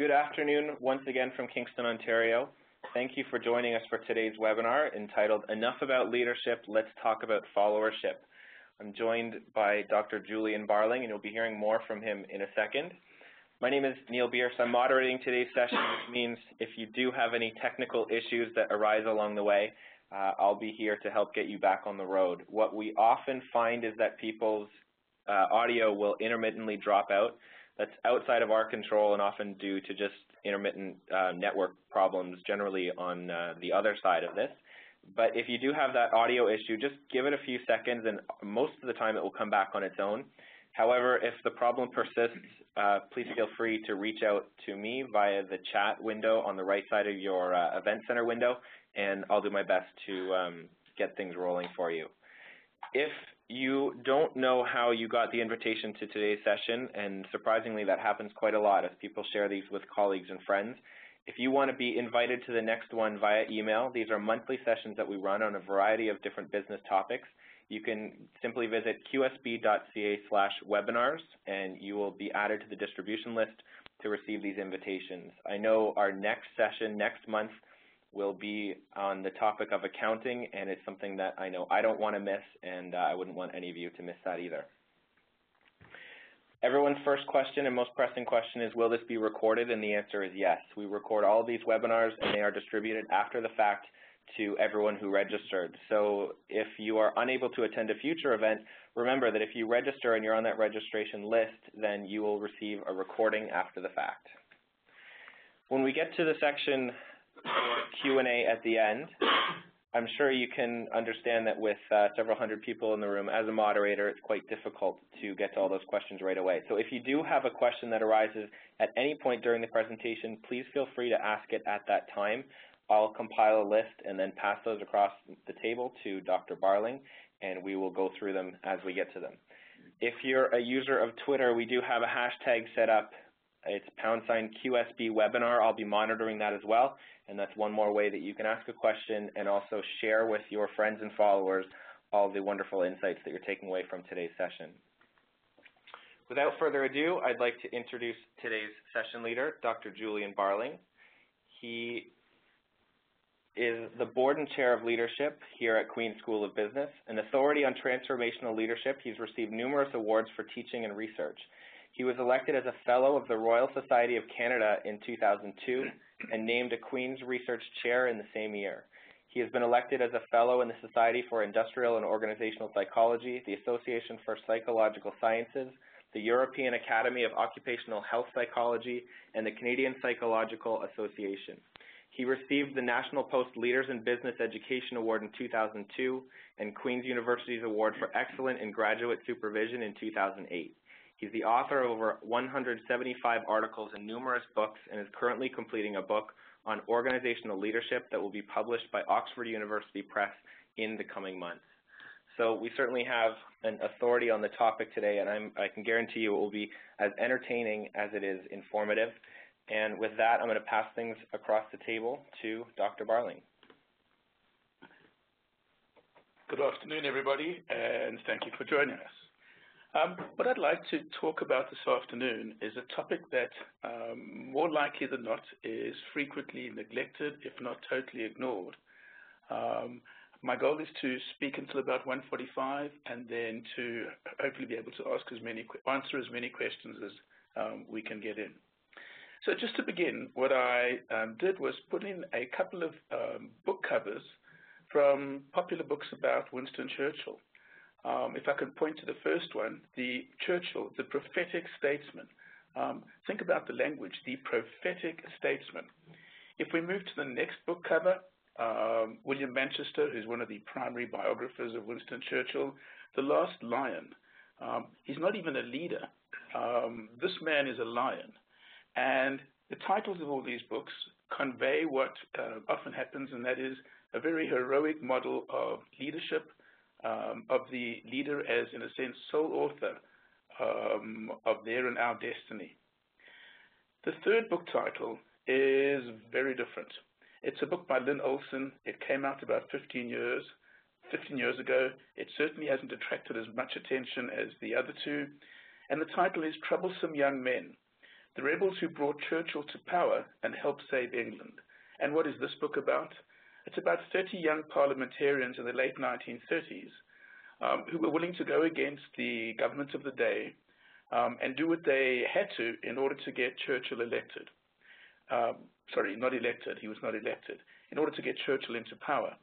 Good afternoon once again from Kingston, Ontario. Thank you for joining us for today's webinar entitled Enough About Leadership, Let's Talk About Followership. I'm joined by Dr. Julian Barling, and you'll be hearing more from him in a second. My name is Neil Bierce. I'm moderating today's session, which means if you do have any technical issues that arise along the way, I'll be here to help get you back on the road. What we often find is that people's audio will intermittently drop out. That's outside of our control and often due to just intermittent network problems generally on the other side of this. But if you do have that audio issue, just give it a few seconds and most of the time it will come back on its own. However, if the problem persists, please feel free to reach out to me via the chat window on the right side of your Event Center window, and I'll do my best to get things rolling for you. If you don't know how you got the invitation to today's session, and surprisingly that happens quite a lot as people share these with colleagues and friends, if you want to be invited to the next one via email, these are monthly sessions that we run on a variety of different business topics. You can simply visit qsb.ca/webinars and you will be added to the distribution list to receive these invitations. I know our next session next month will be on the topic of accounting, and it's something that I know I don't want to miss, and I wouldn't want any of you to miss that either. Everyone's first question and most pressing question is, will this be recorded? And the answer is yes. We record all of these webinars, and they are distributed after the fact to everyone who registered. So if you are unable to attend a future event, remember that if you register and you're on that registration list, then you will receive a recording after the fact. When we get to the section for Q&A at the end, I'm sure you can understand that with several hundred people in the room, as a moderator, it's quite difficult to get to all those questions right away. So if you do have a question that arises at any point during the presentation, please feel free to ask it at that time. I'll compile a list and then pass those across the table to Dr. Barling, and we will go through them as we get to them. If you're a user of Twitter, we do have a hashtag set up. It's #QSBWebinar. I'll be monitoring that as well, and that's one more way that you can ask a question and also share with your friends and followers all the wonderful insights that you're taking away from today's session. Without further ado, I'd like to introduce today's session leader, Dr. Julian Barling. He is the Board and Chair of Leadership here at Queen's School of Business, an authority on transformational leadership. He's received numerous awards for teaching and research. He was elected as a Fellow of the Royal Society of Canada in 2002 and named a Queen's Research Chair in the same year. He has been elected as a Fellow in the Society for Industrial and Organizational Psychology, the Association for Psychological Sciences, the European Academy of Occupational Health Psychology, and the Canadian Psychological Association. He received the National Post Leaders in Business Education Award in 2002 and Queen's University's Award for Excellence in Graduate Supervision in 2008. He's the author of over 175 articles and numerous books and is currently completing a book on organizational leadership that will be published by Oxford University Press in the coming months. So we certainly have an authority on the topic today, and I can guarantee you it will be as entertaining as it is informative. And with that, I'm going to pass things across the table to Dr. Barling. Good afternoon, everybody, and thank you for joining us. What I'd like to talk about this afternoon is a topic that, more likely than not, is frequently neglected, if not totally ignored. My goal is to speak until about 1:45 and then to hopefully be able to answer as many questions as we can get in. So just to begin, what I did was put in a couple of book covers from popular books about Winston Churchill. If I could point to the first one, the Churchill, the prophetic statesman. Think about the language, the prophetic statesman. If we move to the next book cover, William Manchester, who's one of the primary biographers of Winston Churchill, The Last Lion. He's not even a leader. This man is a lion. And the titles of all these books convey what often happens, and that is a very heroic model of leadership, of the leader as, in a sense, sole author of their and our destiny. The third book title is very different. It's a book by Lynn Olson. It came out about 15 years ago. It certainly hasn't attracted as much attention as the other two. And the title is Troublesome Young Men. The Rebels Who Brought Churchill to Power and Helped Save England. And what is this book about? It's about 30 young parliamentarians in the late 1930s who were willing to go against the government of the day and do what they had to in order to get Churchill elected. Sorry, not elected, he was not elected, in order to get Churchill into power.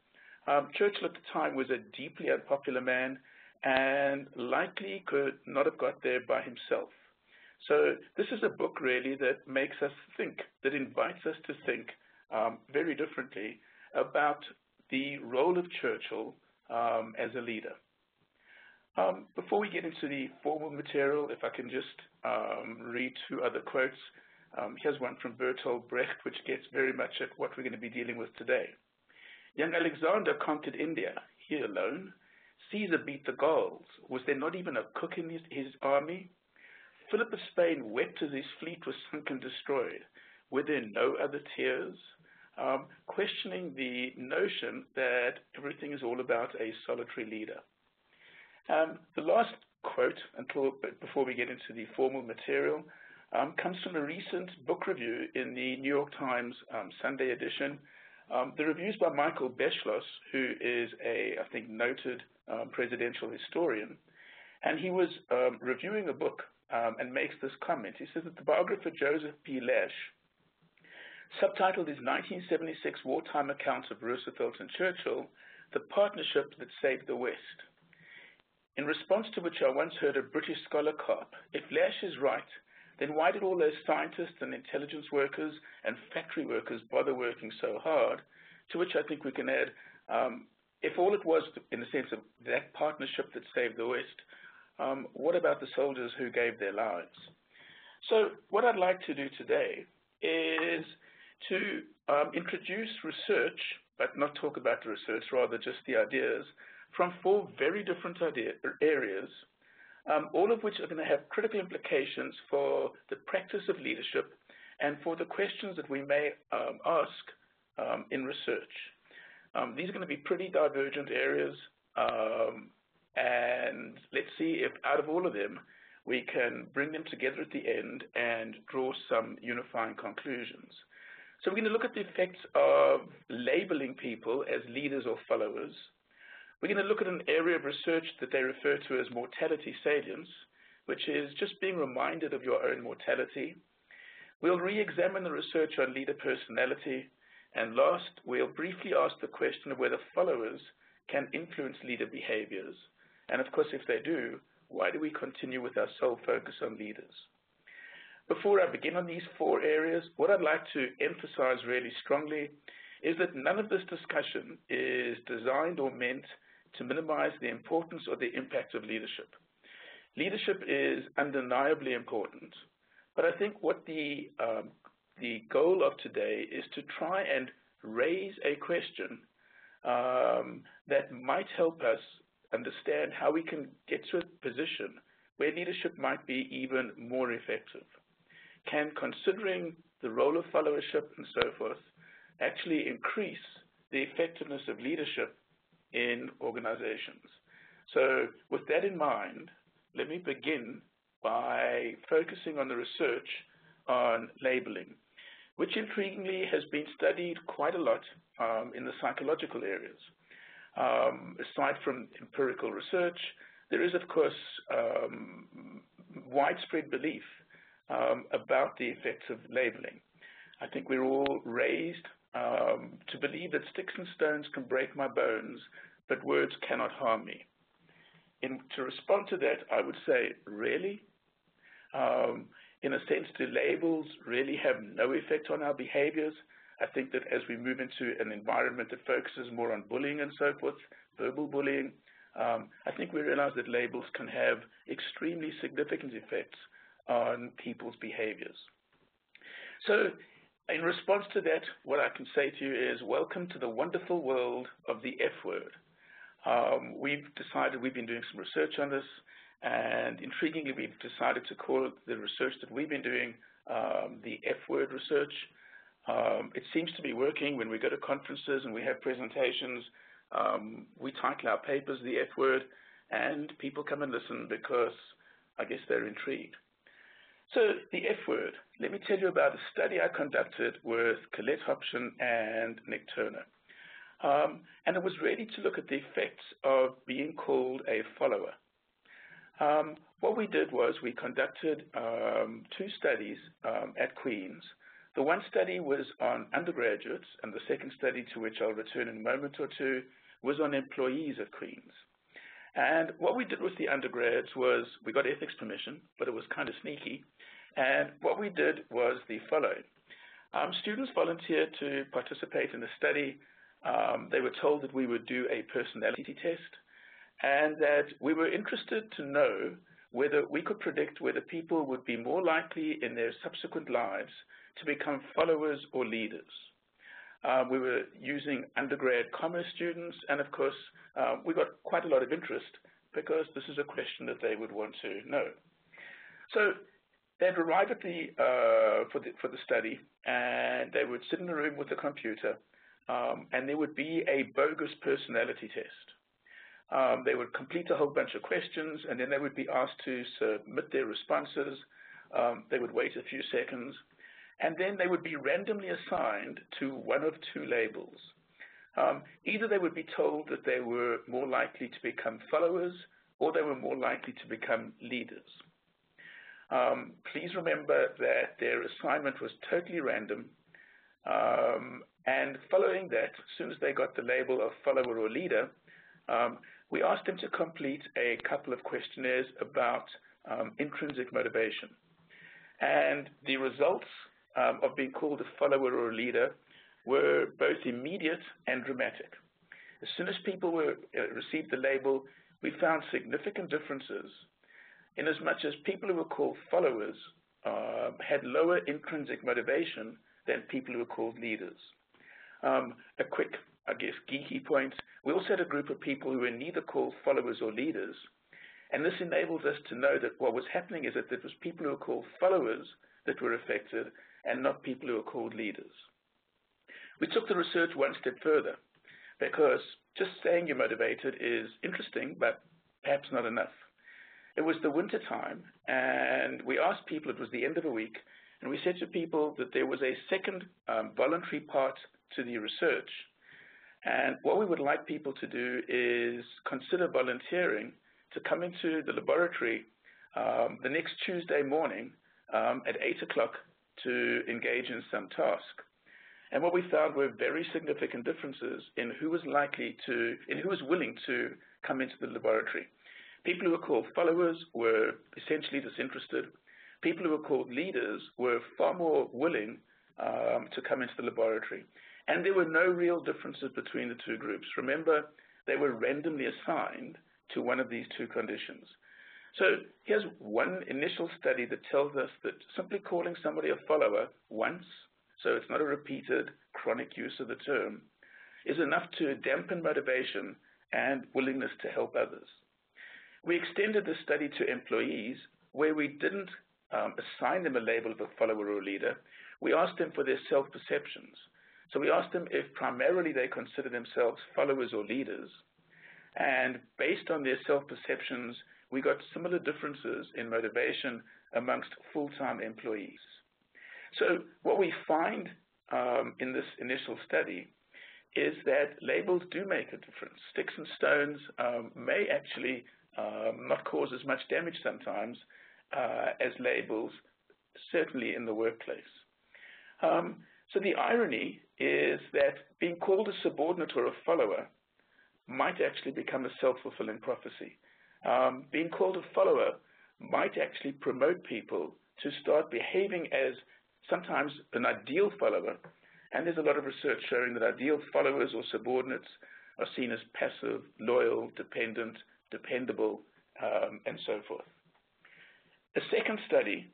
Churchill at the time was a deeply unpopular man and likely could not have got there by himself. So this is a book really that makes us think, that invites us to think very differently about the role of Churchill as a leader. Before we get into the formal material, if I can just read two other quotes. Here's one from Bertolt Brecht, which gets very much at what we're going to be dealing with today. Young Alexander conquered India, he alone. Caesar beat the Gauls. Was there not even a cook in his army? Philip of Spain wept as his fleet was sunk and destroyed. Were there no other tears? Questioning the notion that everything is all about a solitary leader. The last quote, before we get into the formal material, comes from a recent book review in the New York Times Sunday edition. The review is by Michael Beschloss, who is I think, noted presidential historian. And he was reviewing a book and makes this comment. He says that the biographer Joseph P. Lash, subtitled his 1976 Wartime Accounts of Roosevelt and Churchill, The Partnership That Saved the West. In response to which I once heard a British scholar carp, if Lash is right, then why did all those scientists and intelligence workers and factory workers bother working so hard? To which I think we can add, if all it was in the sense of that partnership that saved the West, what about the soldiers who gave their lives? So what I'd like to do today is to introduce research, but not talk about the research, rather just the ideas, from four very different areas, all of which are going to have critical implications for the practice of leadership and for the questions that we may ask in research. These are going to be pretty divergent areas, and let's see if out of all of them we can bring them together at the end and draw some unifying conclusions. So we're going to look at the effects of labeling people as leaders or followers. We're going to look at an area of research that they refer to as mortality salience, which is just being reminded of your own mortality. We'll re-examine the research on leader personality. And last, we'll briefly ask the question of whether followers can influence leader behaviors. And of course, if they do, why do we continue with our sole focus on leaders? Before I begin on these four areas, what I'd like to emphasize really strongly is that none of this discussion is designed or meant to minimize the importance or the impact of leadership. Leadership is undeniably important, but I think what the goal of today is to try and raise a question that might help us understand how we can get to a position where leadership might be even more effective. Can considering the role of followership and so forth actually increase the effectiveness of leadership in organizations? So with that in mind, let me begin by focusing on the research on labeling, which intriguingly has been studied quite a lot in the psychological areas. Aside from empirical research, there is, of course, widespread belief about the effects of labeling. I think we're all raised to believe that sticks and stones can break my bones, but words cannot harm me. To respond to that, I would say, really? In a sense, do labels really have no effect on our behaviors? I think that as we move into an environment that focuses more on bullying and so forth, verbal bullying, I think we realize that labels can have extremely significant effects on people's behaviors. So in response to that, what I can say to you is welcome to the wonderful world of the F word. We've been doing some research on this, and intriguingly, we've decided to call the research that we've been doing the F word research. It seems to be working. When we go to conferences and we have presentations, we title our papers the F word, and people come and listen because I guess they're intrigued. So the F word, let me tell you about a study I conducted with Colette Hopson and Nick Turner. And it was really to look at the effects of being called a follower. What we did was we conducted 2 studies at Queen's. The one study was on undergraduates, and the second study, to which I'll return in a moment or two, was on employees at Queen's. And what we did with the undergrads was we got ethics permission, but it was kind of sneaky. And what we did was the following. Students volunteered to participate in the study. They were told that we would do a personality test and that we were interested to know whether we could predict whether people would be more likely in their subsequent lives to become followers or leaders. We were using undergrad commerce students, and of course, we got quite a lot of interest because this is a question that they would want to know. So they'd arrive at for the study, and they would sit in a room with a computer, and there would be a bogus personality test. They would complete a whole bunch of questions, and then they would be asked to submit their responses. They would wait a few seconds, and then they would be randomly assigned to one of 2 labels. Either they would be told that they were more likely to become followers, or they were more likely to become leaders. Please remember that their assignment was totally random, and following that, as soon as they got the label of follower or leader, we asked them to complete a couple of questionnaires about intrinsic motivation. And the results of being called a follower or a leader were both immediate and dramatic. As soon as people received the label, we found significant differences in as much as people who were called followers had lower intrinsic motivation than people who were called leaders. A quick, I guess, geeky point, we also had a group of people who were neither called followers or leaders, and this enables us to know that what was happening is that it was people who were called followers that were affected and not people who were called leaders. We took the research one step further because just saying you're motivated is interesting, but perhaps not enough. It was the winter time, and we asked people, it was the end of a week, and we said to people that there was a second voluntary part to the research. And what we would like people to do is consider volunteering to come into the laboratory the next Tuesday morning at 8 o'clock to engage in some task. And what we found were very significant differences in who was willing to come into the laboratory. People who were called followers were essentially disinterested. People who were called leaders were far more willing to come into the laboratory. And there were no real differences between the 2 groups. Remember, they were randomly assigned to one of these 2 conditions. So here's one initial study that tells us that simply calling somebody a follower once, so it's not a repeated chronic use of the term, is enough to dampen motivation and willingness to help others. We extended the study to employees where we didn't assign them a label of a follower or leader. We asked them for their self-perceptions. So we asked them if primarily they consider themselves followers or leaders. And based on their self-perceptions, we got similar differences in motivation amongst full-time employees. So what we find in this initial study is that labels do make a difference. Sticks and stones may actually not cause as much damage sometimes as labels, certainly in the workplace. So the irony is that being called a subordinate or a follower might actually become a self-fulfilling prophecy. Being called a follower might actually promote people to start behaving as sometimes an ideal follower, and there's a lot of research showing that ideal followers or subordinates are seen as passive, loyal, dependent, dependable, and so forth. A second study,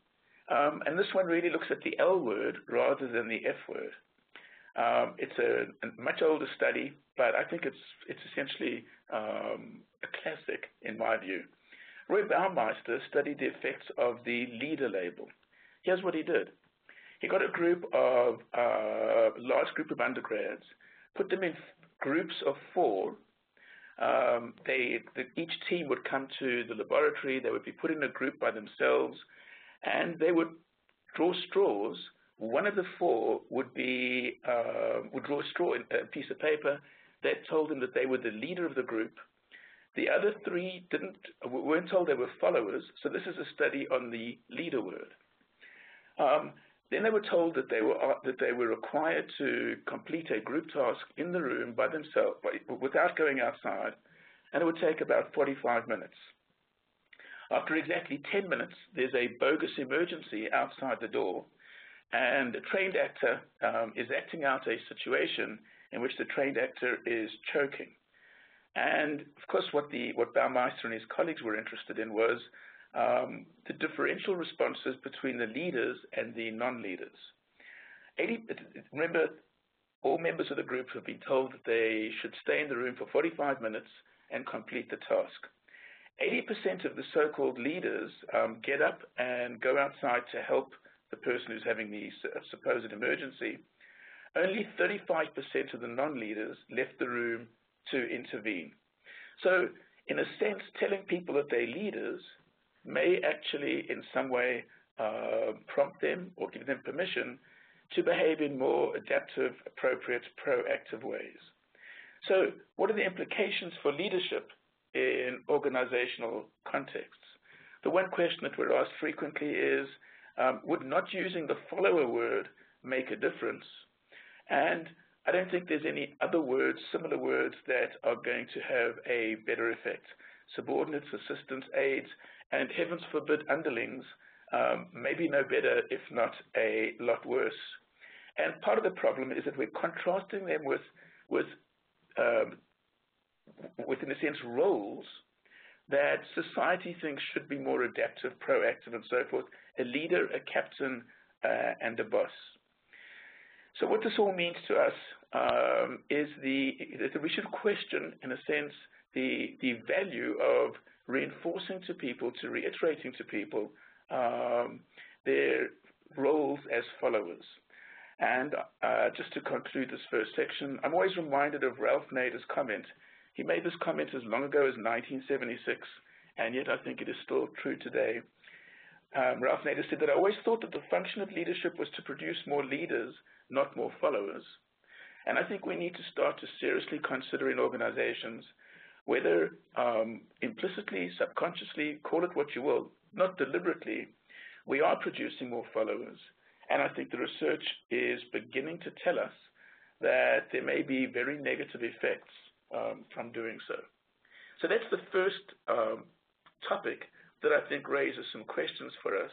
and this one really looks at the L word rather than the F word. It's a much older study, but I think it's essentially a classic in my view. Roy Baumeister studied the effects of the leader label. Here's what he did. He got a large group of undergrads, put them in groups of 4. Each team would come to the laboratory. They would be put in a group by themselves, and they would draw straws. One of the four would draw a straw in a piece of paper that told them that they were the leader of the group. The other three weren't told they were followers, so this is a study on the leader word. Then they were told that they were required to complete a group task in the room by themselves, without going outside, and it would take about 45 minutes. After exactly 10 minutes, there's a bogus emergency outside the door, and a trained actor is acting out a situation in which the trained actor is choking. And of course, what Baumeister and his colleagues were interested in was the differential responses between the leaders and the non-leaders. Remember, all members of the group have been told that they should stay in the room for 45 minutes and complete the task. 80% of the so-called leaders get up and go outside to help the person who's having the supposed emergency. Only 35% of the non-leaders left the room to intervene. So, in a sense, telling people that they're leaders may actually in some way prompt them or give them permission to behave in more adaptive, appropriate, proactive ways. So what are the implications for leadership in organizational contexts? The one question that we're asked frequently is, would not using the follower word make a difference? And I don't think there's any other words, similar words, that are going to have a better effect. Subordinates, assistants, aides, and heavens forbid underlings, maybe no better, if not a lot worse. And part of the problem is that we're contrasting them with in a sense, roles that society thinks should be more adaptive, proactive, and so forth, a leader, a captain, and a boss. So what this all means to us is that we should question, in a sense, the value of reinforcing to people, to reiterating to people their roles as followers. And just to conclude this first section, I'm always reminded of Ralph Nader's comment. He made this comment as long ago as 1976, and yet I think it is still true today. Ralph Nader said that I always thought that the function of leadership was to produce more leaders, not more followers. And I think we need to start to seriously consider in organizations whether implicitly, subconsciously, call it what you will, not deliberately, we are producing more followers. And I think the research is beginning to tell us that there may be very negative effects from doing so. So that's the first topic that I think raises some questions for us.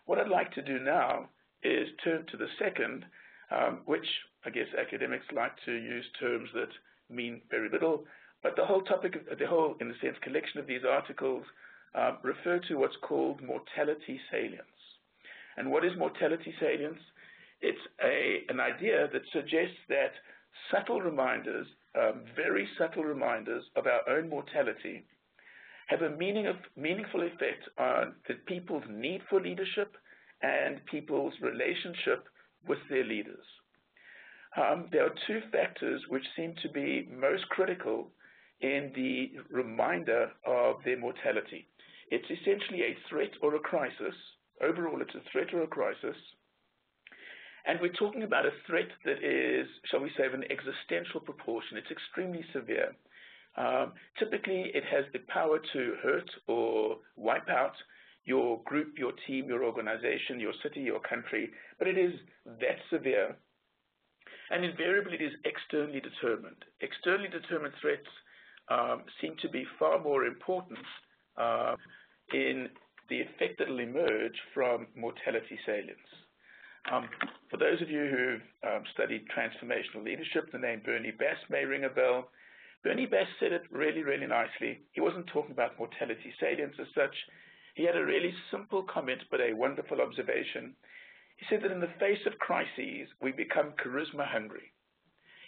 What I'd like to do now is turn to the second, which I guess academics like to use terms that mean very little, but the whole topic, the whole, in a sense, collection of these articles refer to what's called mortality salience. And what is mortality salience? It's an idea that suggests that subtle reminders, very subtle reminders of our own mortality have a meaningful effect on the people's need for leadership and people's relationship with their leaders. There are two factors which seem to be most critical in the reminder of their mortality. It's essentially a threat or a crisis. Overall, it's a threat or a crisis. And we're talking about a threat that is, shall we say, of an existential proportion. It's extremely severe. Typically, it has the power to hurt or wipe out your group, your team, your organization, your city, your country, but it is that severe. And invariably, it is externally determined. Externally determined threats seem to be far more important in the effect that will emerge from mortality salience. For those of you who've studied transformational leadership, the name Bernie Bass may ring a bell. Bernie Bass said it really, really nicely. He wasn't talking about mortality salience as such. He had a really simple comment, but a wonderful observation. He said that in the face of crises, we become charisma hungry.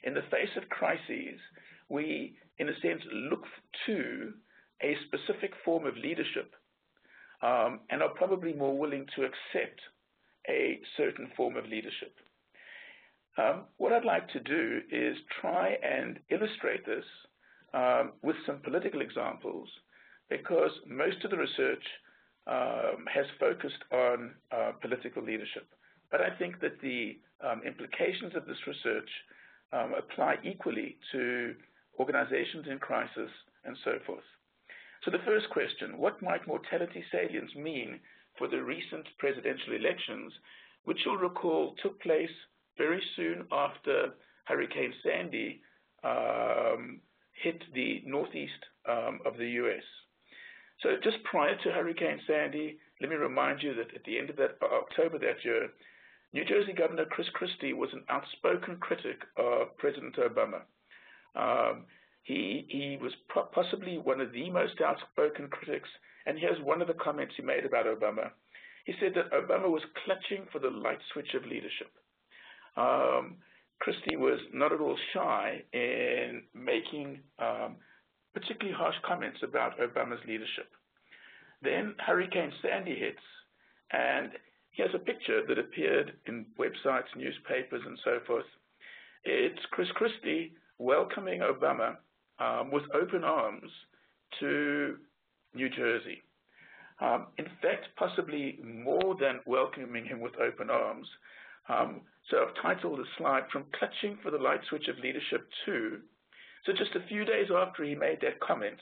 In the face of crises, we, in a sense, look to a specific form of leadership and are probably more willing to accept a certain form of leadership. What I'd like to do is try and illustrate this with some political examples, because most of the research has focused on political leadership. But I think that the implications of this research apply equally to organizations in crisis and so forth. So the first question, what might mortality salience mean for the recent presidential elections, which you'll recall took place very soon after Hurricane Sandy hit the northeast of the U.S. So just prior to Hurricane Sandy, let me remind you that at the end of that October that year, New Jersey Governor Chris Christie was an outspoken critic of President Obama. He was possibly one of the most outspoken critics, and here's one of the comments he made about Obama. He said that Obama was clutching for the light switch of leadership. Christie was not at all shy in making particularly harsh comments about Obama's leadership. Then Hurricane Sandy hits, and here's a picture that appeared in websites, newspapers, and so forth. It's Chris Christie welcoming Obama with open arms to New Jersey. In fact, possibly more than welcoming him with open arms. So I've titled the slide, From Clutching for the Light Switch of Leadership to. So just a few days after he made that comment,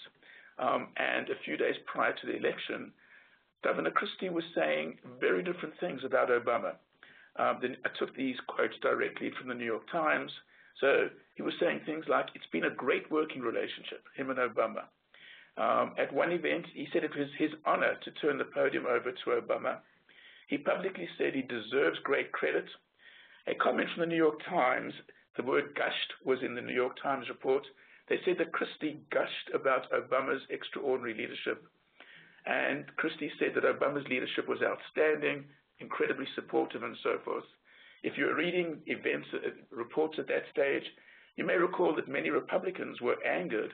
and a few days prior to the election, Governor Christie was saying very different things about Obama. Then I took these quotes directly from the New York Times. So he was saying things like, it's been a great working relationship, him and Obama. At one event, he said it was his honor to turn the podium over to Obama. He publicly said he deserves great credit. A comment from the New York Times, the word gushed was in the New York Times report. They said that Christie gushed about Obama's extraordinary leadership. And Christie said that Obama's leadership was outstanding, incredibly supportive, and so forth. If you were reading events, reports at that stage, you may recall that many Republicans were angered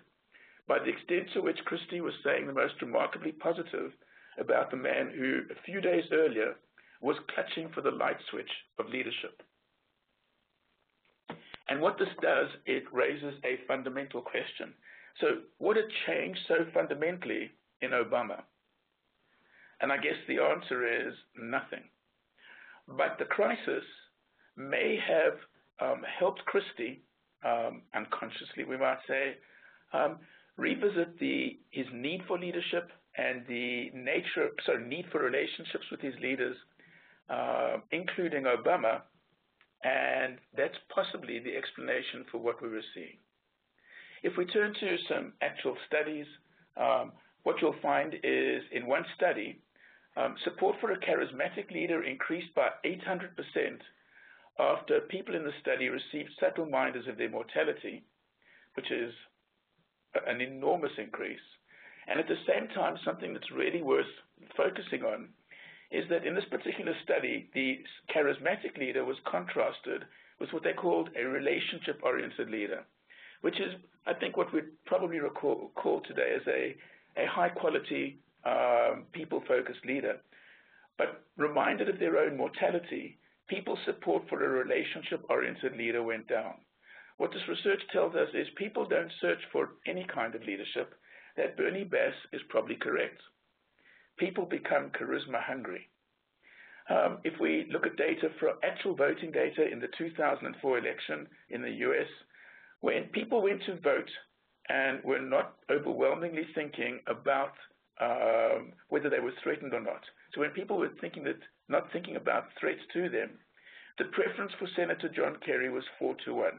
by the extent to which Christie was saying the most remarkably positive about the man who, a few days earlier, was clutching for the light switch of leadership. And what this does, it raises a fundamental question. So what had changed so fundamentally in Obama? And I guess the answer is nothing. But the crisis may have helped Christie, unconsciously we might say, revisit his need for leadership and the need for relationships with his leaders, including Obama, and that's possibly the explanation for what we were seeing. If we turn to some actual studies, what you'll find is in one study, support for a charismatic leader increased by 800% after people in the study received subtle reminders of their mortality, which is an enormous increase. And at the same time, something that's really worth focusing on is that in this particular study, the charismatic leader was contrasted with what they called a relationship-oriented leader, which is, I think, what we'd probably call today as a high-quality, people-focused leader. But reminded of their own mortality, people's support for a relationship-oriented leader went down. What this research tells us is people don't search for any kind of leadership. That Bernie Bass is probably correct. People become charisma hungry. If we look at data for actual voting data in the 2004 election in the US, when people went to vote and were not overwhelmingly thinking about whether they were threatened or not. So when people were not thinking about threats to them, the preference for Senator John Kerry was 4-1.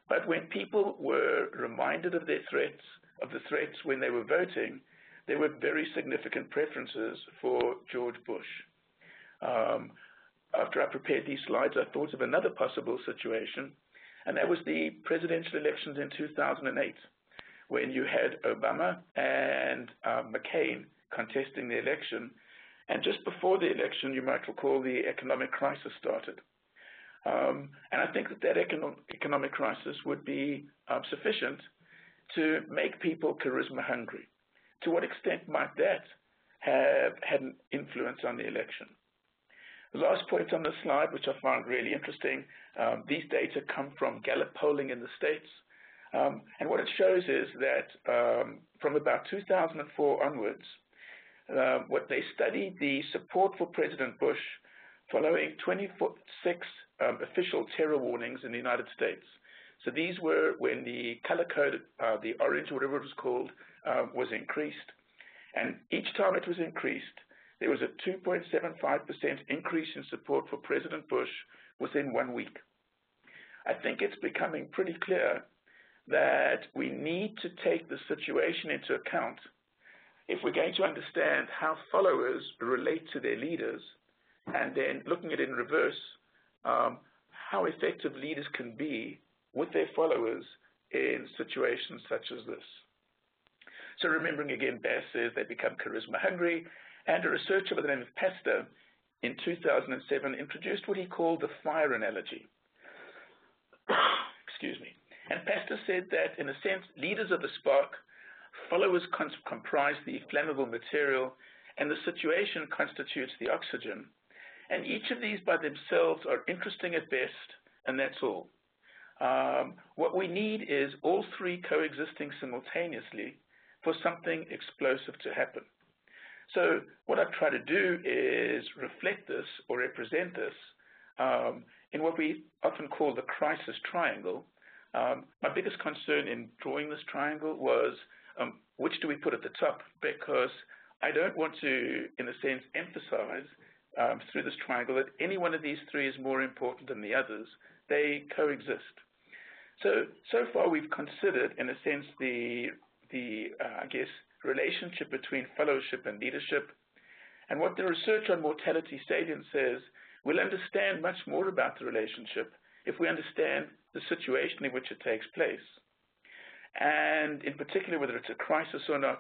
But when people were reminded of the threats when they were voting, there were very significant preferences for George Bush. After I prepared these slides, I thought of another possible situation, and that was the presidential elections in 2008, when you had Obama and McCain contesting the election. And just before the election, you might recall the economic crisis started. And I think that economic crisis would be sufficient to make people charisma hungry. To what extent might that have had an influence on the election? The last point on the slide, which I found really interesting, these data come from Gallup polling in the States. And what it shows is that from about 2004 onwards, what they studied the support for President Bush following 26 official terror warnings in the United States. So these were when the color code, the orange, whatever it was called, was increased. And each time it was increased, there was a 2.75% increase in support for President Bush within 1 week. I think it's becoming pretty clear that we need to take the situation into account if we're going to understand how followers relate to their leaders, and then looking at it in reverse, how effective leaders can be with their followers in situations such as this. So remembering again, Bass says they become charisma hungry, and a researcher by the name of Pastor in 2007 introduced what he called the fire analogy. Excuse me. And Pastor said that, in a sense, leaders are the spark, followers comprise the flammable material, and the situation constitutes the oxygen. And each of these by themselves are interesting at best, and that's all. What we need is all three coexisting simultaneously for something explosive to happen. So what I've tried to do is reflect this or represent this in what we often call the crisis triangle. My biggest concern in drawing this triangle was which do we put at the top, because I don't want to, in a sense, emphasize through this triangle that any one of these three is more important than the others. They coexist. So far we've considered, in a sense, the I guess, relationship between fellowship and leadership. And what the research on mortality salient says, we'll understand much more about the relationship if we understand the situation in which it takes place, and in particular whether it's a crisis or not.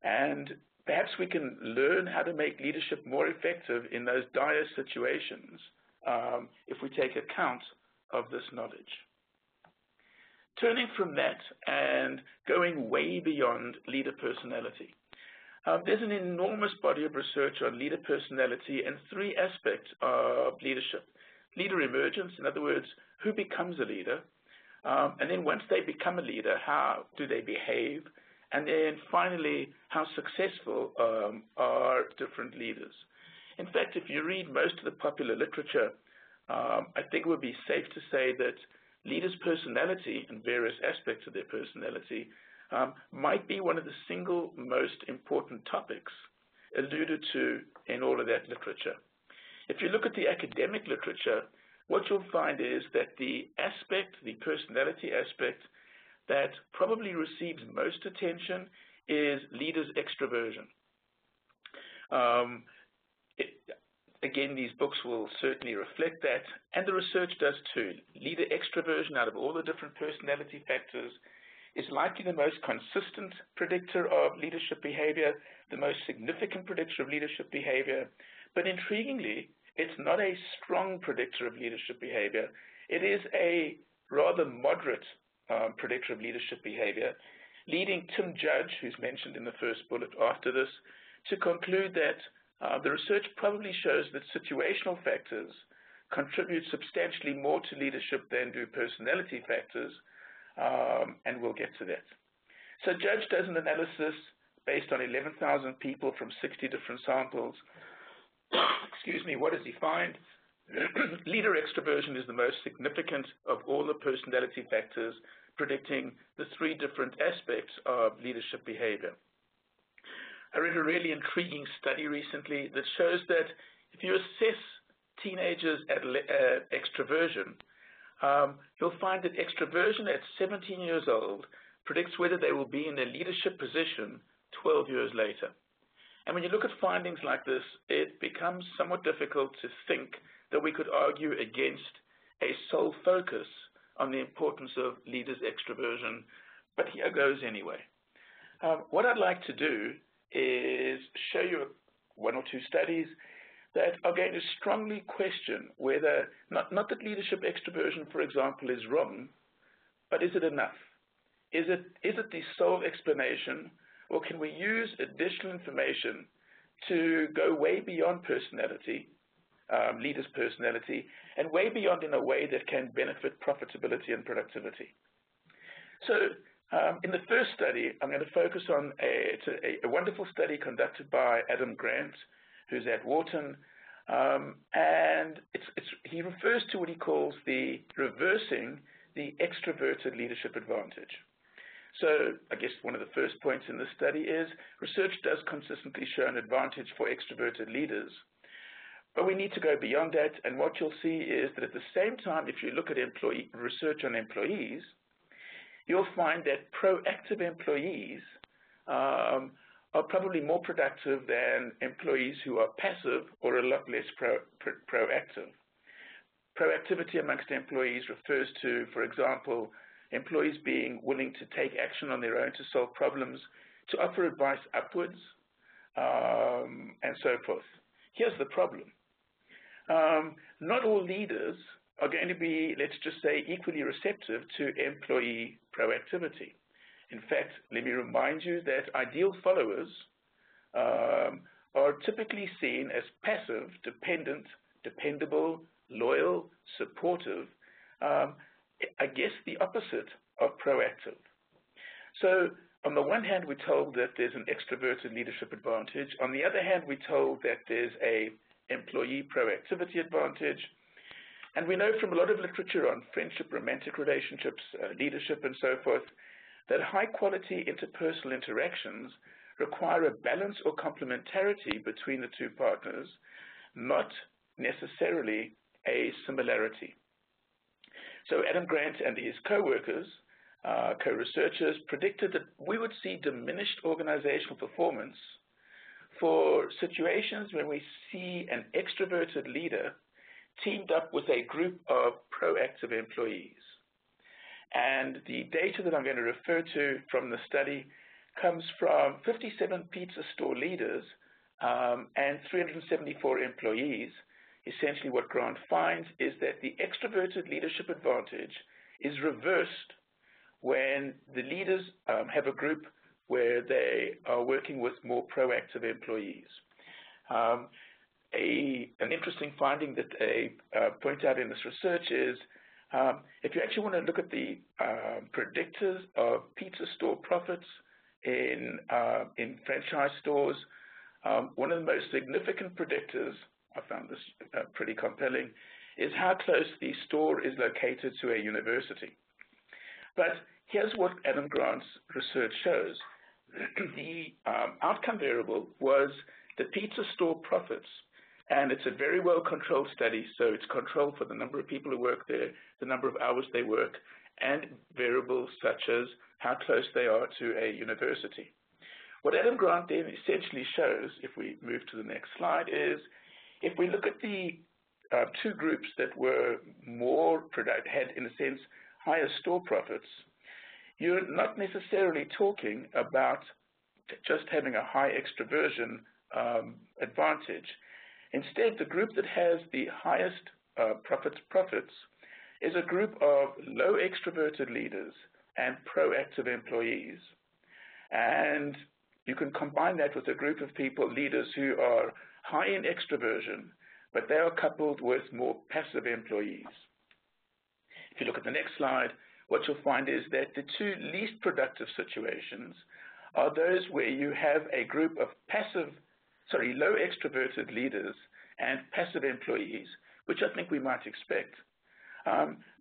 And perhaps we can learn how to make leadership more effective in those dire situations if we take account of this knowledge. Turning from that and going way beyond leader personality. There's an enormous body of research on leader personality and three aspects of leadership. Leader emergence, in other words, who becomes a leader? And then once they become a leader, how do they behave? And then finally, how successful are different leaders? In fact, if you read most of the popular literature, I think it would be safe to say that leaders' personality and various aspects of their personality might be one of the single most important topics alluded to in all of that literature. If you look at the academic literature, what you'll find is that the personality aspect that probably receives most attention is leaders' extroversion. Again, these books will certainly reflect that, and the research does too. Leader extroversion, out of all the different personality factors, is likely the most consistent predictor of leadership behavior, the most significant predictor of leadership behavior. But intriguingly, it's not a strong predictor of leadership behavior. It is a rather moderate predictor of leadership behavior, leading Tim Judge, who's mentioned in the first bullet after this, to conclude that the research probably shows that situational factors contribute substantially more to leadership than do personality factors, and we'll get to that. So Judge does an analysis based on 11,000 people from 60 different samples. Excuse me, what does he find? Leader extroversion is the most significant of all the personality factors predicting the three different aspects of leadership behavior. I read a really intriguing study recently that shows that if you assess teenagers at extroversion, you'll find that extroversion at 17 years old predicts whether they will be in a leadership position 12 years later. And when you look at findings like this, it becomes somewhat difficult to think that we could argue against a sole focus on the importance of leaders' extroversion, but here goes anyway. What I'd like to do is show you one or two studies that are going to strongly question whether, not that leadership extroversion, for example, is wrong, but is it enough? Is it the sole explanation, or can we use additional information to go way beyond personality, leaders' personality, and way beyond in a way that can benefit profitability and productivity? So In the first study, I'm going to focus on a wonderful study conducted by Adam Grant, who's at Wharton, and he refers to what he calls the reversing the extroverted leadership advantage. So I guess one of the first points in this study is research does consistently show an advantage for extroverted leaders. But we need to go beyond that, and what you'll see is that at the same time, if you look at research on employees, you'll find that proactive employees are probably more productive than employees who are passive or a lot less proactive. Proactivity amongst employees refers to, for example, employees being willing to take action on their own to solve problems, to offer advice upwards, and so forth. Here's the problem. Not all leaders are going to be, let's just say, equally receptive to employee proactivity. In fact, let me remind you that ideal followers are typically seen as passive, dependent, dependable, loyal, supportive, I guess the opposite of proactive. So on the one hand, we're told that there's an extroverted leadership advantage. On the other hand, we're told that there's a employee proactivity advantage. And we know from a lot of literature on friendship, romantic relationships, leadership, and so forth, that high-quality interpersonal interactions require a balance or complementarity between the two partners, not necessarily a similarity. So Adam Grant and his co-workers, co-researchers, predicted that we would see diminished organizational performance for situations when we see an extroverted leader teamed up with a group of proactive employees. And the data that I'm going to refer to from the study comes from 57 pizza store leaders and 374 employees. Essentially what Grant finds is that the extroverted leadership advantage is reversed when the leaders have a group where they are working with more proactive employees. An interesting finding that they point out in this research is if you actually want to look at the predictors of pizza store profits in franchise stores, one of the most significant predictors, I found this pretty compelling, is how close the store is located to a university. But here's what Adam Grant's research shows. The outcome variable was the pizza store profits, and it's a very well-controlled study, so it's controlled for the number of people who work there, the number of hours they work, and variables such as how close they are to a university. What Adam Grant then essentially shows, if we move to the next slide, is if we look at the two groups that were more productive, had in a sense higher store profits, you're not necessarily talking about just having a high extroversion advantage. Instead, the group that has the highest profits is a group of low extroverted leaders and proactive employees. And you can combine that with a group of people, leaders who are high in extroversion, but they are coupled with more passive employees. If you look at the next slide, what you'll find is that the two least productive situations are those where you have a group of low extroverted leaders and passive employees, which I think we might expect,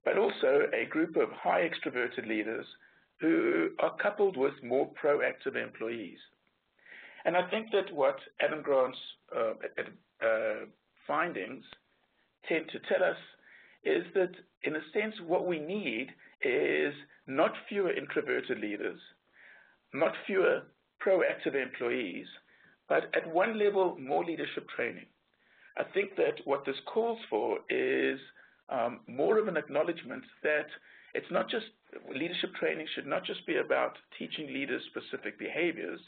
but also a group of high extroverted leaders who are coupled with more proactive employees. And I think that what Adam Grant's findings tend to tell us is that, in a sense, what we need is not fewer introverted leaders, not fewer proactive employees, but at one level, more leadership training. I think that what this calls for is more of an acknowledgement that it's not just, leadership training should not just be about teaching leaders specific behaviors,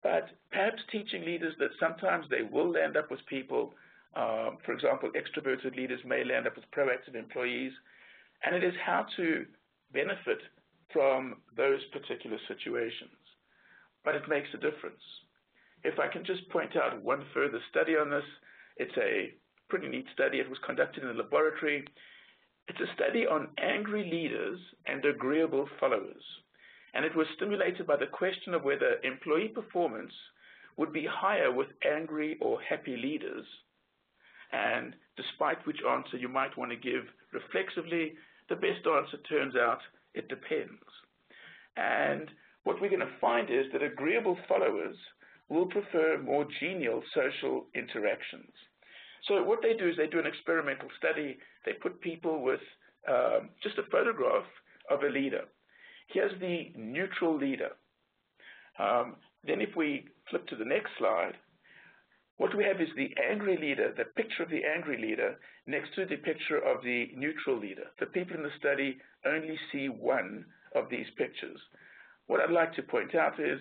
but perhaps teaching leaders that sometimes they will land up with people, for example, extroverted leaders may land up with proactive employees, and it is how to benefit from those particular situations. But it makes a difference. If I can just point out one further study on this, it's a pretty neat study. It was conducted in a laboratory. It's a study on angry leaders and agreeable followers. and it was stimulated by the question of whether employee performance would be higher with angry or happy leaders. And despite which answer you might want to give reflexively, the best answer turns out it depends. And what we're going to find is that agreeable followers will prefer more genial social interactions. So what they do is they do an experimental study. They put people with just a photograph of a leader. Here's the neutral leader. Then if we flip to the next slide, what we have is the angry leader, the picture of the angry leader next to the picture of the neutral leader. The people in the study only see one of these pictures. What I'd like to point out is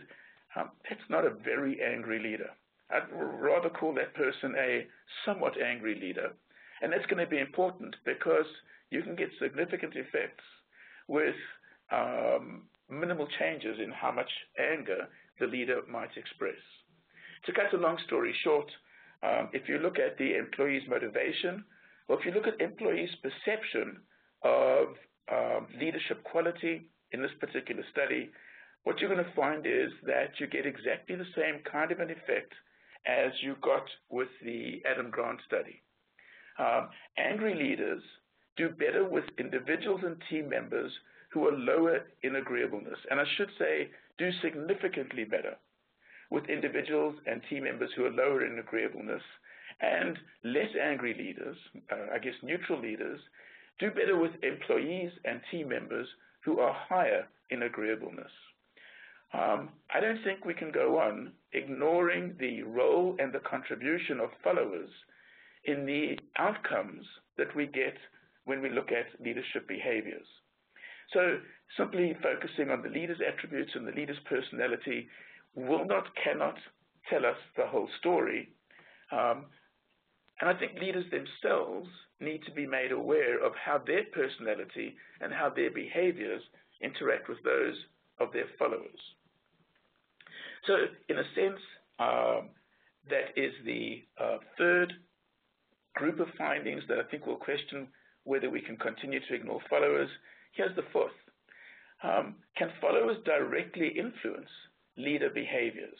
that's not a very angry leader. I'd rather call that person a somewhat angry leader. And that's going to be important because you can get significant effects with minimal changes in how much anger the leader might express. To cut a long story short, if you look at the employee's motivation, or if you look at employees' perception of leadership quality in this particular study, what you're going to find is that you get exactly the same kind of an effect as you got with the Adam Grant study. Angry leaders do better with individuals and team members who are lower in agreeableness, and I should say do significantly better with individuals and team members who are lower in agreeableness, and less angry leaders, neutral leaders, do better with employees and team members who are higher in agreeableness. I don't think we can go on ignoring the role and the contribution of followers in the outcomes that we get when we look at leadership behaviors. So simply focusing on the leader's attributes and the leader's personality cannot tell us the whole story. And I think leaders themselves need to be made aware of how their personality and how their behaviors interact with those of their followers. So in a sense, that is the third group of findings that I think will question whether we can continue to ignore followers. Here's the fourth. Can followers directly influence leader behaviors?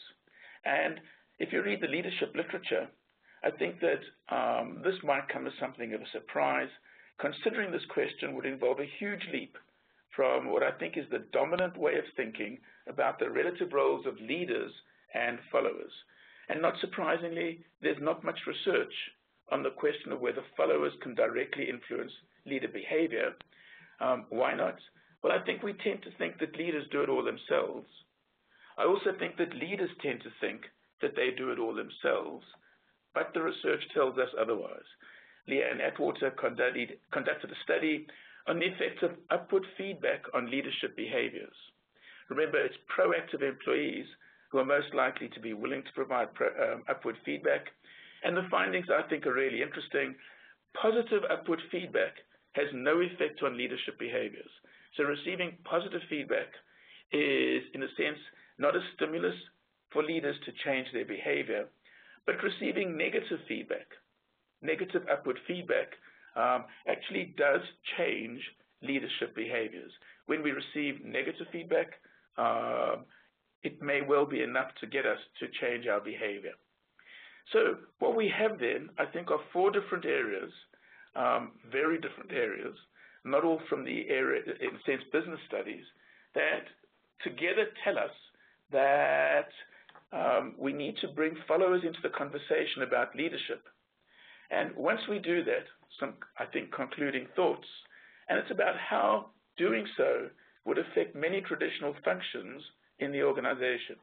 And if you read the leadership literature, I think that this might come as something of a surprise, considering this question would involve a huge leap from what I think is the dominant way of thinking about the relative roles of leaders and followers. And not surprisingly, there's not much research on the question of whether followers can directly influence leader behavior. Why not? Well, I think we tend to think that leaders do it all themselves. I also think that leaders tend to think that they do it all themselves, but the research tells us otherwise. Leanne Atwater conducted a study on the effects of upward feedback on leadership behaviors. Remember, it's proactive employees who are most likely to be willing to provide upward feedback. And the findings, I think, are really interesting. Positive upward feedback has no effect on leadership behaviors. So receiving positive feedback is, in a sense, not a stimulus for leaders to change their behavior, but receiving negative feedback, negative upward feedback, actually does change leadership behaviors. When we receive negative feedback, it may well be enough to get us to change our behavior. So what we have then, I think, are four different areas, very different areas, not all from the area, in a sense, business studies, that together tell us that we need to bring followers into the conversation about leadership. And once we do that, some, I think, concluding thoughts, and it's about how doing so would affect many traditional functions in the organization.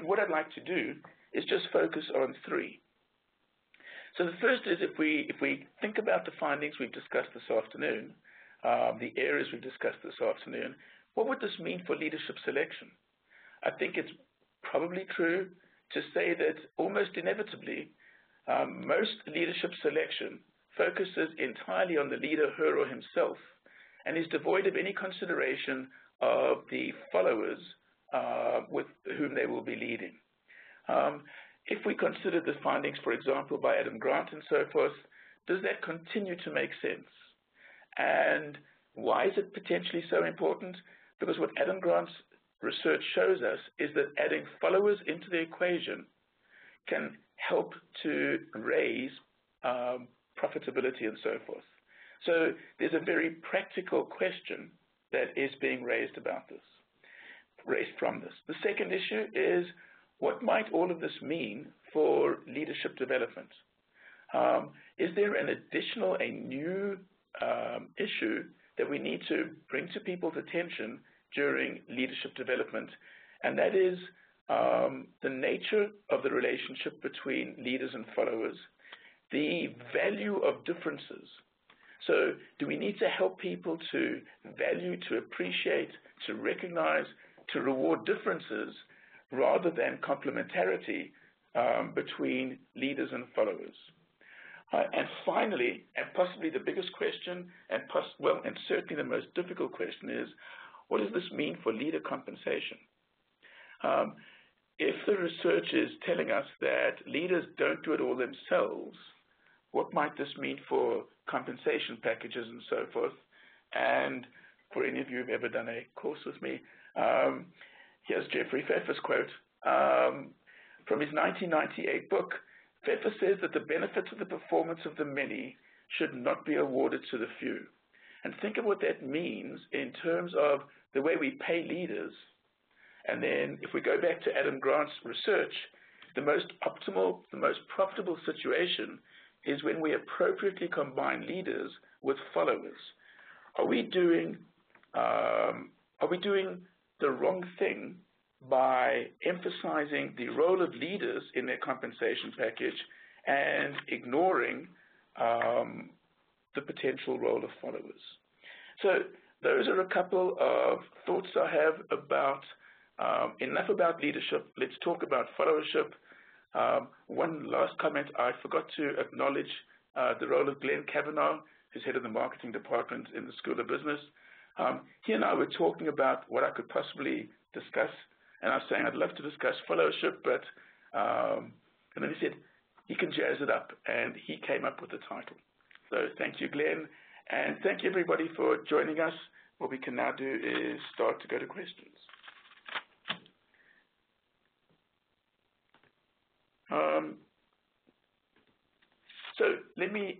What I'd like to do is just focus on three. So the first is if we think about the findings we've discussed this afternoon, the areas we've discussed this afternoon, what would this mean for leadership selection? I think it's probably true to say that almost inevitably, most leadership selection focuses entirely on the leader, her or himself, and is devoid of any consideration of the followers with whom they will be leading. If we consider the findings, for example, by Adam Grant and so forth, does that continue to make sense? And why is it potentially so important? Because what Adam Grant's research shows us is that adding followers into the equation can help to raise profitability and so forth. So there's a very practical question that is being raised from this. The second issue is, what might all of this mean for leadership development? Is there a new issue that we need to bring to people's attention during leadership development? And that is the nature of the relationship between leaders and followers, the value of differences. So do we need to help people to value, to appreciate, to recognize, to reward differences rather than complementarity between leaders and followers? And finally, and possibly the biggest question, and certainly the most difficult question is, what does this mean for leader compensation? If the research is telling us that leaders don't do it all themselves, what might this mean for compensation packages and so forth? And for any of you who've ever done a course with me, here's Jeffrey Pfeffer's quote from his 1998 book. Pfeffer says that the benefits of the performance of the many should not be awarded to the few. And think of what that means in terms of the way we pay leaders. And then if we go back to Adam Grant's research, the most optimal, the most profitable situation is when we appropriately combine leaders with followers. Are we doing the wrong thing by emphasizing the role of leaders in their compensation package and ignoring the potential role of followers? So those are a couple of thoughts I have about enough about leadership. Let's talk about followership. One last comment, I forgot to acknowledge the role of Glenn Kavanagh, who's head of the marketing department in the School of Business. He and I were talking about what I could possibly discuss, and I was saying I'd love to discuss followership, but and then he said he can jazz it up, and he came up with the title. So thank you, Glenn, and thank you everybody for joining us. What we can now do is start to go to questions. So let me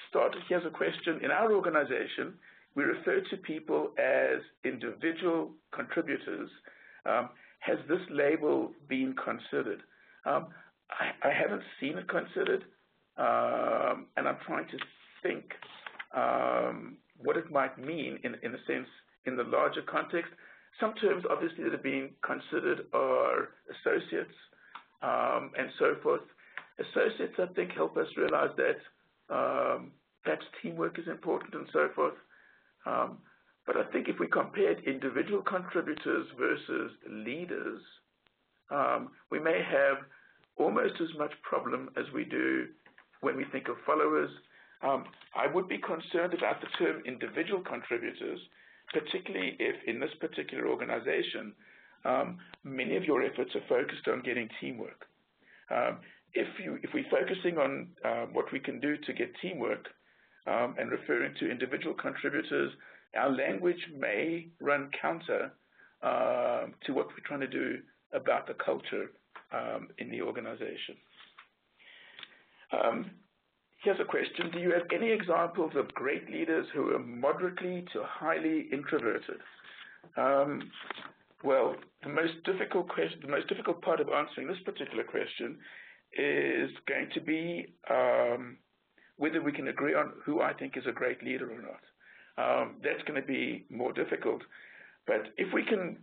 start. Here's a question. In our organization, we refer to people as individual contributors. Has this label been considered? I haven't seen it considered, and I'm trying to think what it might mean in a sense in the larger context. Some terms obviously that are being considered are associates and so forth. Associates, I think, help us realize that perhaps teamwork is important and so forth. But I think if we compared individual contributors versus leaders, we may have almost as much problem as we do when we think of followers. I would be concerned about the term individual contributors, particularly if in this particular organization, many of your efforts are focused on getting teamwork. If we're focusing on what we can do to get teamwork and referring to individual contributors, our language may run counter to what we're trying to do about the culture in the organization. Here's a question. Do you have any examples of great leaders who are moderately to highly introverted? Well, the most difficult part of answering this particular question is going to be whether we can agree on who I think is a great leader or not. That's going to be more difficult. But if we can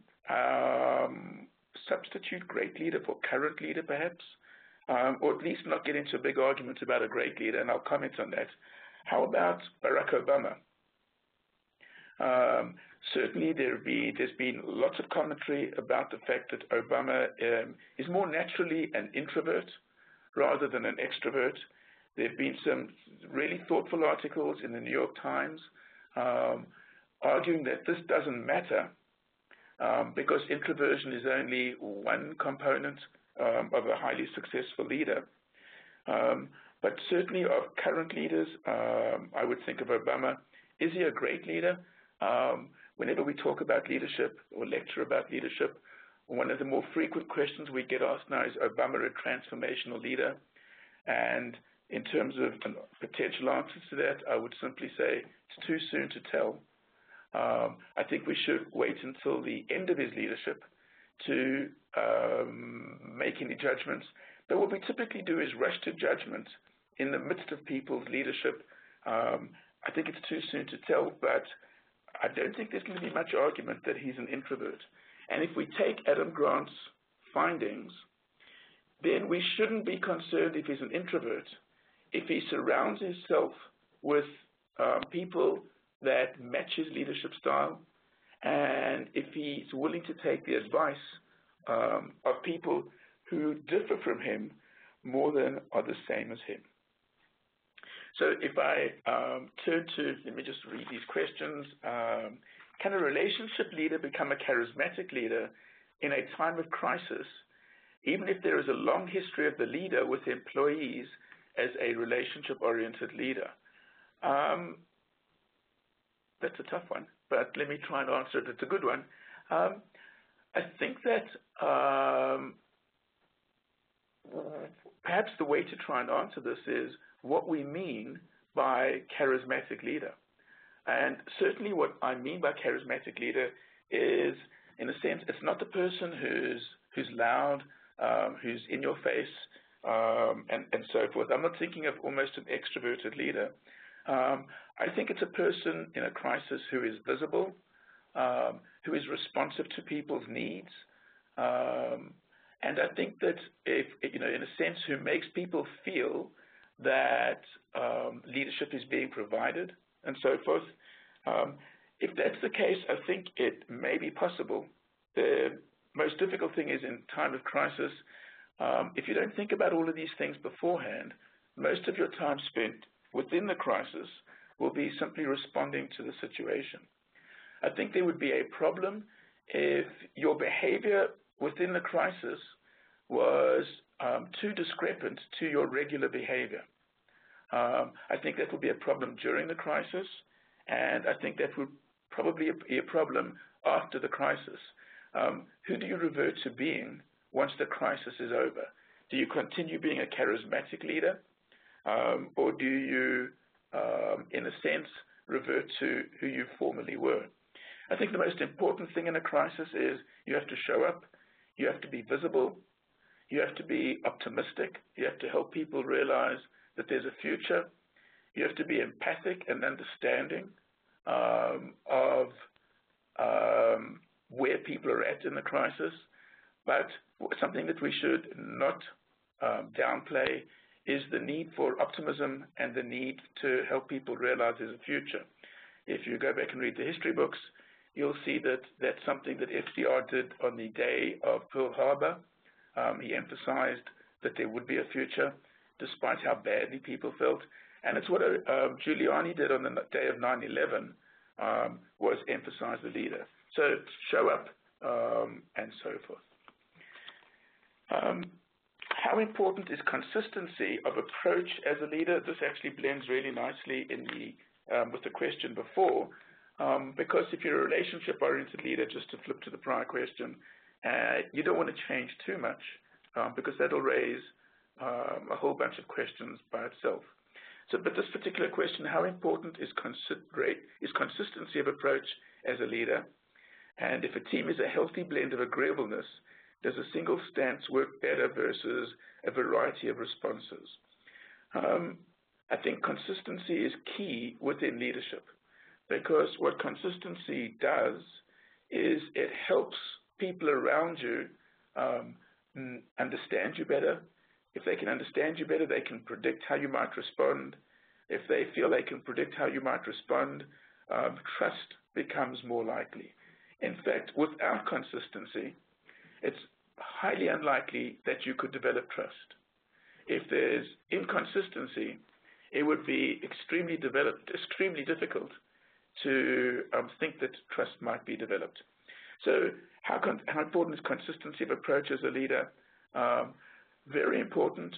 substitute great leader for current leader, perhaps, or at least not get into a big argument about a great leader, and I'll comment on that. How about Barack Obama? Certainly there's been lots of commentary about the fact that Obama is more naturally an introvert rather than an extrovert. There have been some really thoughtful articles in the New York Times arguing that this doesn't matter because introversion is only one component of a highly successful leader. But certainly of current leaders, I would think of Obama. Is he a great leader? whenever we talk about leadership or lecture about leadership, one of the more frequent questions we get asked now is Obama a transformational leader? And in terms of potential answers to that, I would simply say it's too soon to tell. I think we should wait until the end of his leadership to make any judgments. But what we typically do is rush to judgment in the midst of people's leadership. I think it's too soon to tell, but I don't think there's going to be much argument that he's an introvert. And if we take Adam Grant's findings, then we shouldn't be concerned if he's an introvert, if he surrounds himself with people that match his leadership style, and if he's willing to take the advice of people who differ from him more than are the same as him. So if I turn to, let me just read these questions. Can a relationship leader become a charismatic leader in a time of crisis, even if there is a long history of the leader with employees as a relationship-oriented leader? That's a tough one, but let me try and answer it. It's a good one. I think that perhaps the way to try and answer this is what we mean by charismatic leader. And certainly what I mean by charismatic leader is, in a sense, it's not the person who's loud, who's in your face, and so forth. I'm not thinking of almost an extroverted leader. I think it's a person in a crisis who is visible, who is responsive to people's needs, and I think that if, in a sense, who makes people feel that leadership is being provided and so forth. If that's the case, I think it may be possible. The most difficult thing is in time of crisis, if you don't think about all of these things beforehand, most of your time spent within the crisis will be simply responding to the situation. I think there would be a problem if your behavior within the crisis was too discrepant to your regular behavior. I think that would be a problem during the crisis, and I think that would probably be a problem after the crisis. Who do you revert to being once the crisis is over? Do you continue being a charismatic leader, or do you, in a sense, revert to who you formerly were? I think the most important thing in a crisis is you have to show up, you have to be visible, you have to be optimistic, you have to help people realize that there's a future, you have to be empathic and understanding of where people are at in the crisis. But something that we should not downplay is the need for optimism and the need to help people realize there's a future. If you go back and read the history books, you'll see that that's something that FDR did on the day of Pearl Harbor. He emphasized that there would be a future, despite how badly people felt. And it's what Giuliani did on the day of 9/11, was emphasize the leader. So show up and so forth. How important is consistency of approach as a leader? This actually blends really nicely in with the question before, because if you're a relationship-oriented leader, just to flip to the prior question, you don't want to change too much because that'll raise a whole bunch of questions by itself. So, but this particular question, how important is consistency of approach as a leader? And if a team is a healthy blend of agreeableness, does a single stance work better versus a variety of responses? I think consistency is key within leadership, because what consistency does is it helps people around you understand you better. If they can understand you better, they can predict how you might respond. If they feel they can predict how you might respond, trust becomes more likely. In fact, without consistency, it's highly unlikely that you could develop trust. If there's inconsistency, it would be extremely difficult to think that trust might be developed. So how important is consistency of approach as a leader? Very important,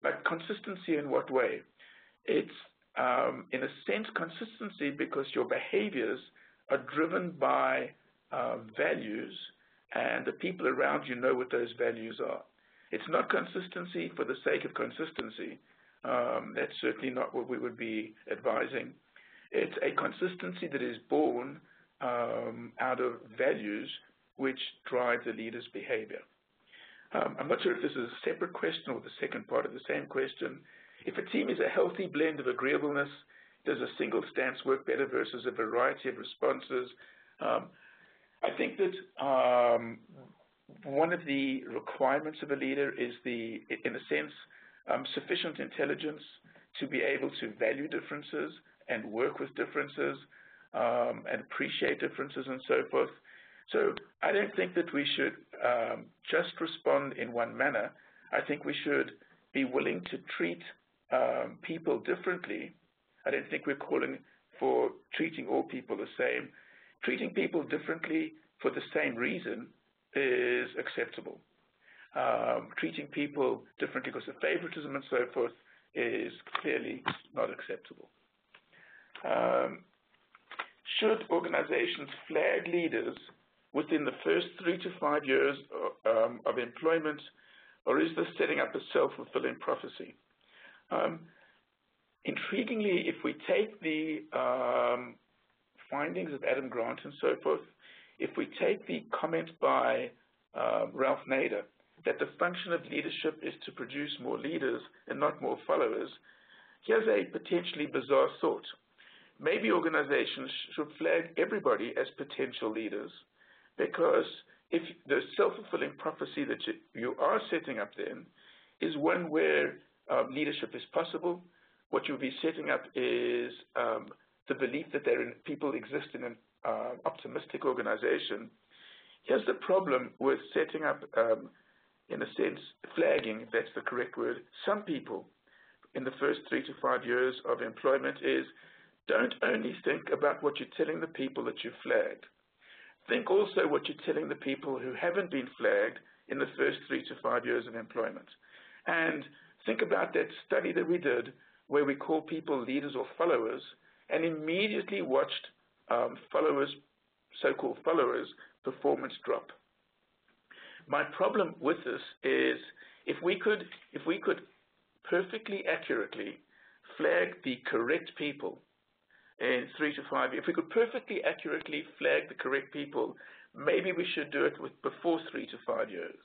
but consistency in what way? It's, in a sense, consistency because your behaviors are driven by values, and the people around you know what those values are. It's not consistency for the sake of consistency. That's certainly not what we would be advising. It's a consistency that is born out of values which drive the leader's behavior. I'm not sure if this is a separate question or the second part of the same question. If a team is a healthy blend of agreeableness, does a single stance work better versus a variety of responses? I think that one of the requirements of a leader is in a sense, sufficient intelligence to be able to value differences and work with differences and appreciate differences and so forth. So I don't think that we should just respond in one manner. I think we should be willing to treat people differently. I don't think we're calling for treating all people the same. Treating people differently for the same reason is acceptable. Treating people differently because of favoritism and so forth is clearly not acceptable. Should organizations flag leaders within the first 3 to 5 years of employment, or is this setting up a self-fulfilling prophecy? Intriguingly, if we take the findings of Adam Grant and so forth, if we take the comment by Ralph Nader that the function of leadership is to produce more leaders and not more followers, here's a potentially bizarre thought. Maybe organizations should flag everybody as potential leaders, because if the self-fulfilling prophecy that you are setting up then is one where leadership is possible, what you'll be setting up is the belief that people exist in an optimistic organization. Here's the problem with setting up, in a sense, flagging, if that's the correct word, some people in the first 3 to 5 years of employment is don't only think about what you're telling the people that you flagged. Think also what you're telling the people who haven't been flagged in the first 3 to 5 years of employment. And think about that study that we did where we call people leaders or followers and immediately watched so-called followers' performance drop. My problem with this is if we could perfectly accurately flag the correct people in 3 to 5 years, if we could perfectly accurately flag the correct people, maybe we should do it before 3 to 5 years.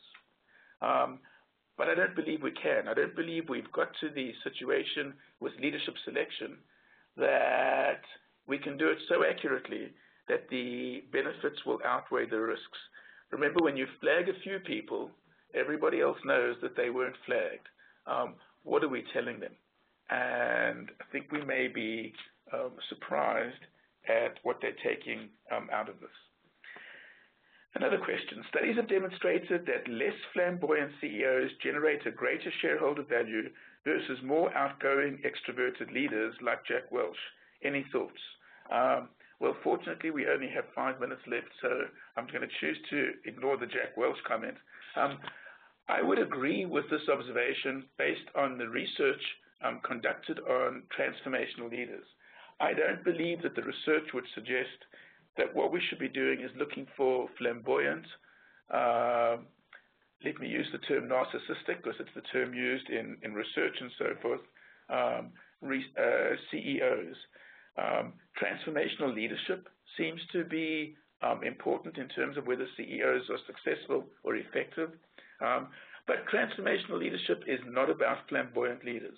But I don't believe we can. I don't believe we've got to the situation with leadership selection that we can do it so accurately that the benefits will outweigh the risks. Remember, when you flag a few people, everybody else knows that they weren't flagged. What are we telling them? And I think we may be surprised at what they're taking out of this. Another question. Studies have demonstrated that less flamboyant CEOs generate a greater shareholder value versus more outgoing, extroverted leaders like Jack Welch. Any thoughts? Well, fortunately, we only have 5 minutes left, so I'm going to choose to ignore the Jack Welch comment. I would agree with this observation based on the research conducted on transformational leaders. I don't believe that the research would suggest that what we should be doing is looking for flamboyant, let me use the term narcissistic because it's the term used in research and so forth, CEOs. Transformational leadership seems to be important in terms of whether CEOs are successful or effective. But transformational leadership is not about flamboyant leaders.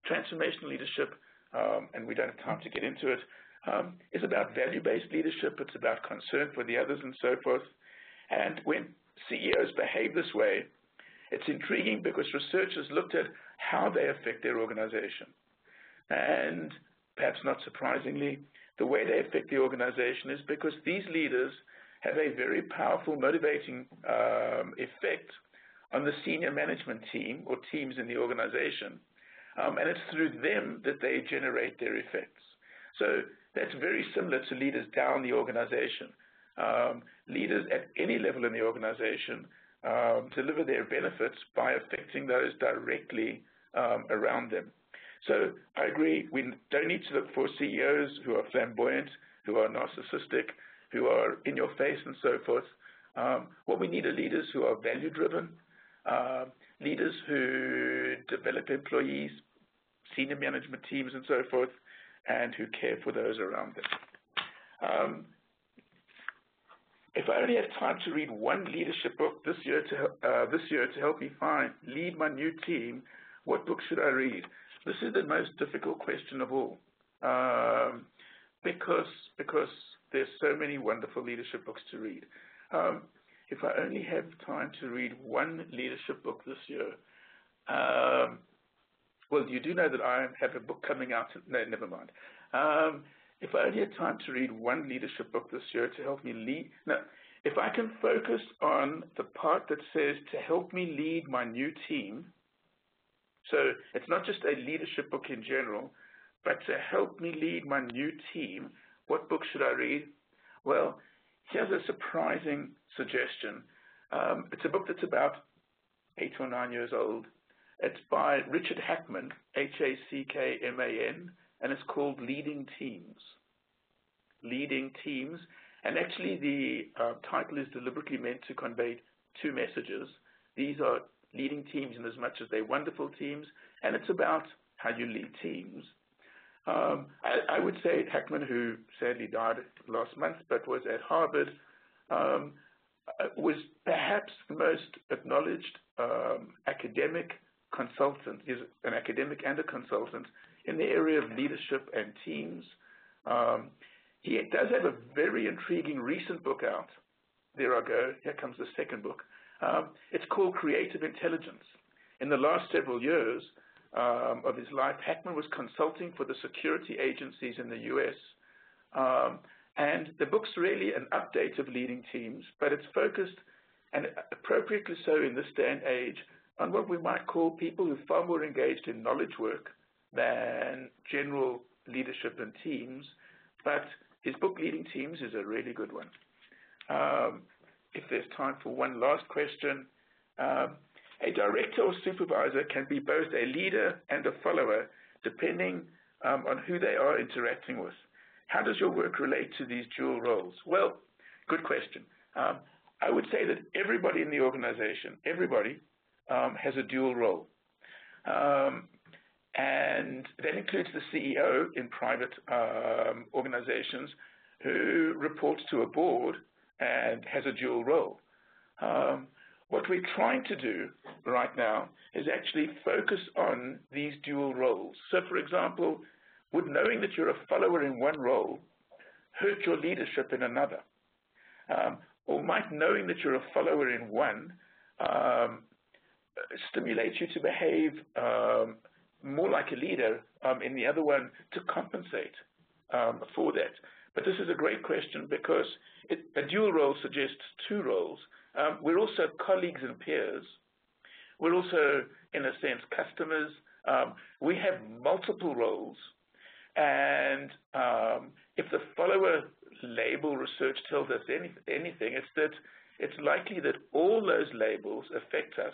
Transformational leadership, and we don't have time to get into it, is about value-based leadership. It's about concern for the others and so forth. And when CEOs behave this way, it's intriguing because researchers looked at how they affect their organization. And perhaps not surprisingly, the way they affect the organization is because these leaders have a very powerful motivating effect on the senior management team or teams in the organization. And it's through them that they generate their effects. So that's very similar to leaders down the organization. Leaders at any level in the organization deliver their benefits by affecting those directly around them. So I agree, we don't need to look for CEOs who are flamboyant, who are narcissistic. who are in your face and so forth. What we need are leaders who are value-driven, leaders who develop employees, senior management teams and so forth, and who care for those around them. If I only have time to read one leadership book this year to help me lead my new team, what book should I read? This is the most difficult question of all, because there's so many wonderful leadership books to read. If I only have time to read one leadership book this year, well, you do know that I have a book coming out. No, never mind. If I only had time to read one leadership book this year to help me lead, no, if I can focus on the part that says to help me lead my new team, so it's not just a leadership book in general, but to help me lead my new team, what book should I read? Well, here's a surprising suggestion. It's a book that's about 8 or 9 years old. It's by Richard Hackman, Hackman, and it's called Leading Teams. Leading Teams, and actually the title is deliberately meant to convey two messages. These are leading teams in as much as they're wonderful teams, and it's about how you lead teams. I would say Hackman, who sadly died last month but was at Harvard, was perhaps the most acknowledged academic consultant. He's an academic and a consultant in the area of leadership and teams. He does have a very intriguing recent book out. There I go. Here comes the second book. It's called Creative Intelligence. In the last several years of his life, Hackman was consulting for the security agencies in the U.S. And the book's really an update of leading teams, but it's focused, and appropriately so in this day and age, on what we might call people who are far more engaged in knowledge work than general leadership and teams. But his book, Leading Teams, is a really good one. If there's time for one last question, a director or supervisor can be both a leader and a follower, depending on who they are interacting with. How does your work relate to these dual roles? Well, good question. I would say that everybody in the organization, has a dual role. And that includes the CEO in private organizations who reports to a board and has a dual role. What we're trying to do right now is actually focus on these dual roles. So, for example, would knowing that you're a follower in one role hurt your leadership in another? Or might knowing that you're a follower in one stimulate you to behave more like a leader in the other one to compensate for that? But this is a great question because a dual role suggests two roles. We're also colleagues and peers. We're also, in a sense, customers. We have multiple roles. And if the follower label research tells us anything, it's that it's likely that all those labels affect us